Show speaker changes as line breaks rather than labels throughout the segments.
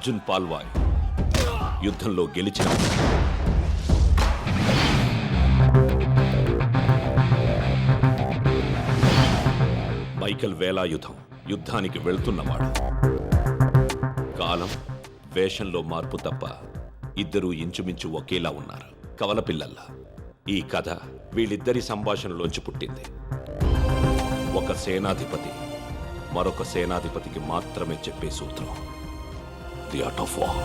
అర్జున్ పాల్వాయ్ యుద్ధంలో గెలిచిన మైకేల్ వేలాయుధం యుద్ధానికి వెళ్తున్నవాడు. కాలం వేషంలో మార్పు తప్ప ఇద్దరూ ఇంచుమించు ఒకేలా ఉన్నారు, కవలపిల్లల్లా. ఈ కథ వీళ్ళిద్దరి సంభాషణలోంచి పుట్టింది. ఒక సేనాధిపతి మరొక సేనాధిపతికి మాత్రమే చెప్పే సూత్రం, the art of war.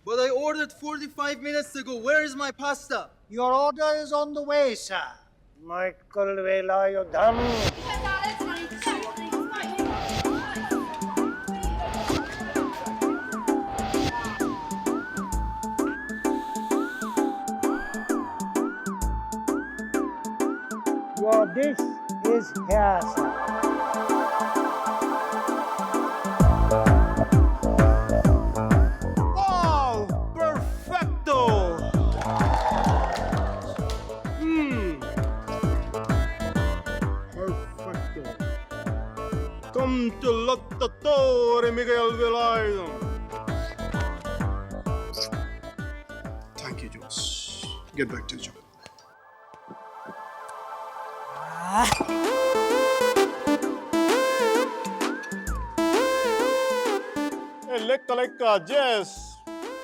But I ordered 45 minutes ago. Where is my pasta?
Your order is on the way, sir. Michael Velayudham. Your dish is here, sir.
Come to Lottatore, Miguel Velayudham.
Thank you, Josh. Get back to the job.
Lecca, Jess.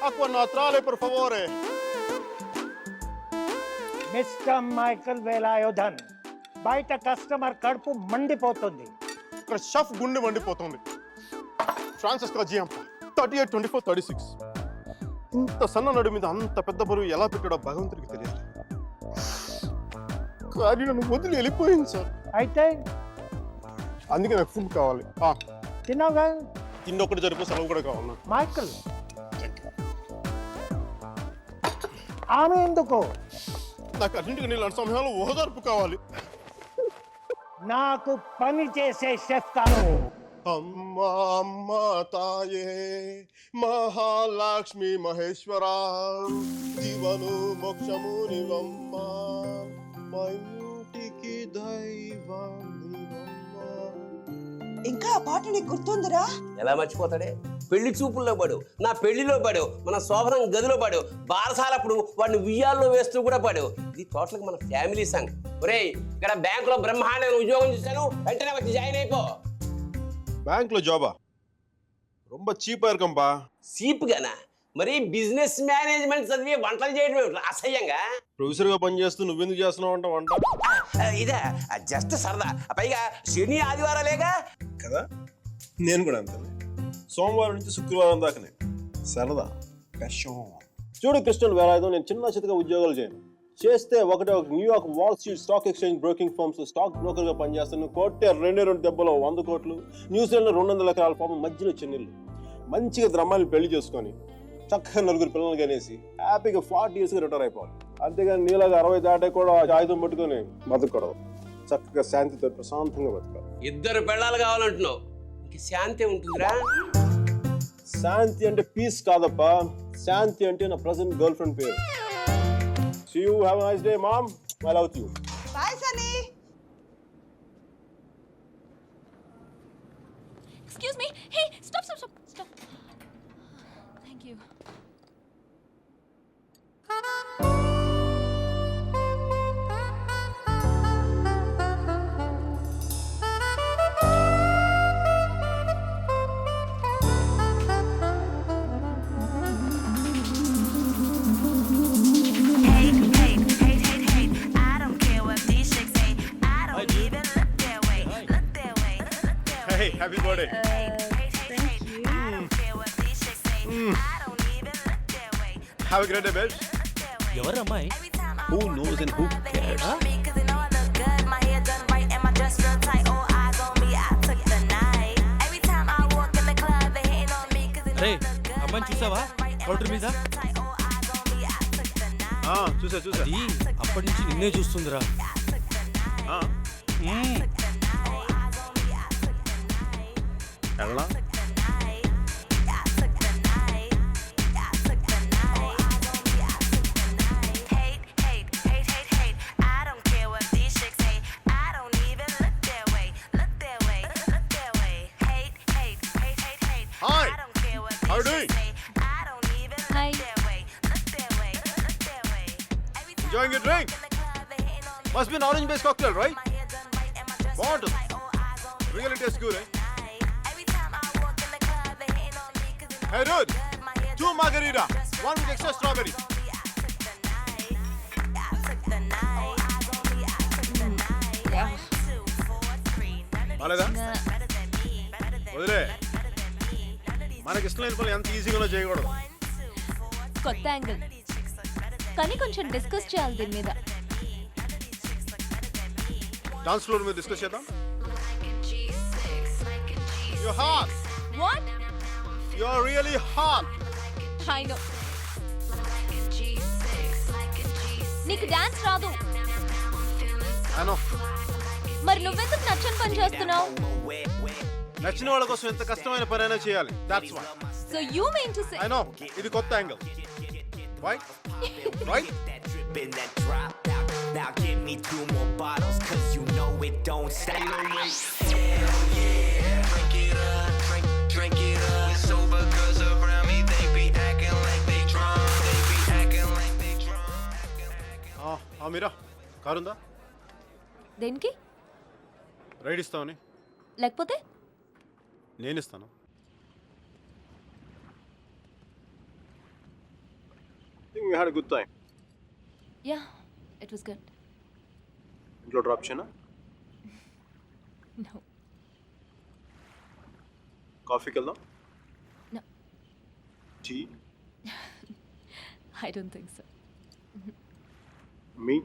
Acqua naturale, per favore.
Mr. Michael Velayudham. బయట customer కడుపు మండిపోతుంది.
ఇక్కడ chef గుండె మండిపోతుంది. Francisco జియాంప 38, 24, 36. ఇంత సన్న నడు మీద అంత పెద్ద బరువు ఎలా పెట్టాడో భగవంతుడికి తెలియాలి. కానీ నన్ను వదిలి వెళ్ళిపోయింది సార్.
అయితే
అందుకే నాకు ఫుడ్ కావాలి.
తిన్నావుగా?
తిండి ఒకటి జరిపి సెలవు కూడా కావాలి.
మైకల్, ఆమె ఎందుకు?
నాకు అన్నింటికి నీళ్ళ సమయంలో ఓదార్పు కావాలి.
నాకు పని చేసే షెఫ్ కాను.
అమ్మా అమ్మ తాయే మహాలక్ష్మి మహేశ్వర జీవను మోక్షము నివమ్మ మా ఇంటికి దైవం
ఇంకా ఆ పాట నీకు గుర్తుందిరా?
ఎలా మర్చిపోతాడే? పెళ్లి చూపుల్లో పడు, నా పెళ్లిలో పడు, మన శోభనం గదిలో పడు, బారసాలప్పుడు వాడిని ఉయ్యాల్లో వేస్తూ కూడా పడు. ఇది టోటల్గా మన ఫ్యామిలీ సాంగ్. ఒరేయ్, ఇక్కడ బ్యాంకులో బ్రహ్మాండమైన ఉద్యోగం చూశాను, వెంటనే వచ్చి జాయిన్ అయిపో.
బ్యాంక్ లో జాబా? రొంబ చీపా ఇరుకంపా.
సీప్గానా? మరి బిజినెస్ మేనేజ్మెంట్ చదివి వంటలు చేయడం అసహ్యంగా?
ప్రొఫెసర్ గా పనిచేస్తూ నువ్వెందుకు చేస్తున్నావు అంట వంట?
ఇదే జస్ట్ సరదా. పైగా శని ఆదివారాలేగా
కదా, నేను కూడా అంతే. సోమవారం నుంచి శుక్రవారం దాకానే సరదా. చూడు క్రిస్టియన్ వేలాయుధం, నేను చిన్న చితగా ఉద్యోగాలు చేయను. చేస్తే ఒక New York wall street stock exchange broking firms stock broker గా పనిచేస్తాను. కోట్టే 2 దెబ్బలో 100 కోట్లు, న్యూజిలాండ్ 200 ఎకరాల పాపం మధ్యలో చెన్నెళ్ళు. మంచిగా ద్రమ్మాయిని పెళ్లి చేసుకొని చక్కగా 4 పిల్లలు కనేసి హ్యాపీగా 40 years రిటైర్ అయిపోవాలి. అంతేగాని నీలాగా 60 దాటే కూడా ఆయుధం పట్టుకొని బతకూడదు. చక్కగా శాంతితో ప్రశాంతంగా బతకాలి.
2 పెళ్ళాలు కావాలంటున్నావు, ఇంక శాంతి ఉంటుందిరా?
శాంతి అంటే పీస్ కాదప్పా, శాంతి అంటే నా ప్రజెంట్ గర్ల్ ఫ్రెండ్ పేరు. See you, have a nice day, mom. I love you.
Bye Sunny.
Excuse me. Hey, stop. Thank you.
I don't care what these chicks say. I don't even look their way. Look their way. Look their way.
Hey, happy birthday.
Thank you. I don't care what these chicks say. I don't even look their way.
Have a great day, babes.
Look their way.
ఎవరమ్మాయి?
Every time I
Who
walk
knows
in
and
the
who
club, they hate
cares?
on me 'cause they know I look good. My hair done right and my dress real tight. All eyes on me. I took the night. Every time I walk in the club, they hate on me 'cause they know
ray,
I look good.
అమ్మాయిని చూసావా? Counter మీద?
చూసా
అది అప్పటి నుంచి నిన్నే చూస్తుందిరా.
వెళ్ళా
I don't care what these chicks say. I don't even look their way. Look their way. Look their way. Hate.
Hi.
I don't care what
How you
these
doing?
chicks say. I don't even
Hi.
look their way. Look their way. Look their way. Every time
Enjoying your
I walk
drink?
in the club, they hating on me.
Must be an orange-based cocktail, right?
My hair done right and my dress
What?
real tight. All eyes on me.
Really tastes good, eh?
Every time I walk in the club, they hating on me 'cause they know
Hey, dude.
good. My hair
2 margarita, 1 with extra strawberry. బాలేదా? వదిలే. మనకి ఇష్టం లేని పనులు ఎంత ఈజీగానో చేయకూడదు.
కొత్త angle, కానీ కొంచెం డిస్కస్ చేయాలి దీని మీద.
డాన్స్ ఫ్లోర్ మీద డిస్కస్ చేద్దాం. You're hot.
What?
You're really hot.
I know. నీకు డాన్స్ రాదు,
I know.
మరి నువ్వెందుకు నచ్చని పని చేస్తున్నావు?
నచ్చిన వాళ్ళ కోసం ఎంత కష్టమైన పనైనా చేయాలి. That's why.
So you mean to say
I know. ఇది కొత్త angle. Right? Right?
In that drop out. Now give me 2 more bottles, 'cause you know it don't stop. Hell yeah, drink it up, drink it up. Sober girls around me, they be acting like they drunk. They be acting like they drunk.
మీరా కారుందా?
దేనికి?
Ride ఇస్తామని.
లేకపోతే
నేను ఇస్తాను. think we had a good time.
Yeah, it was good.
ఇంట్లో drop చేయనా?
No.
కాఫీకి వెళ్దాం?
No.
Tea?
I don't think so.
Me?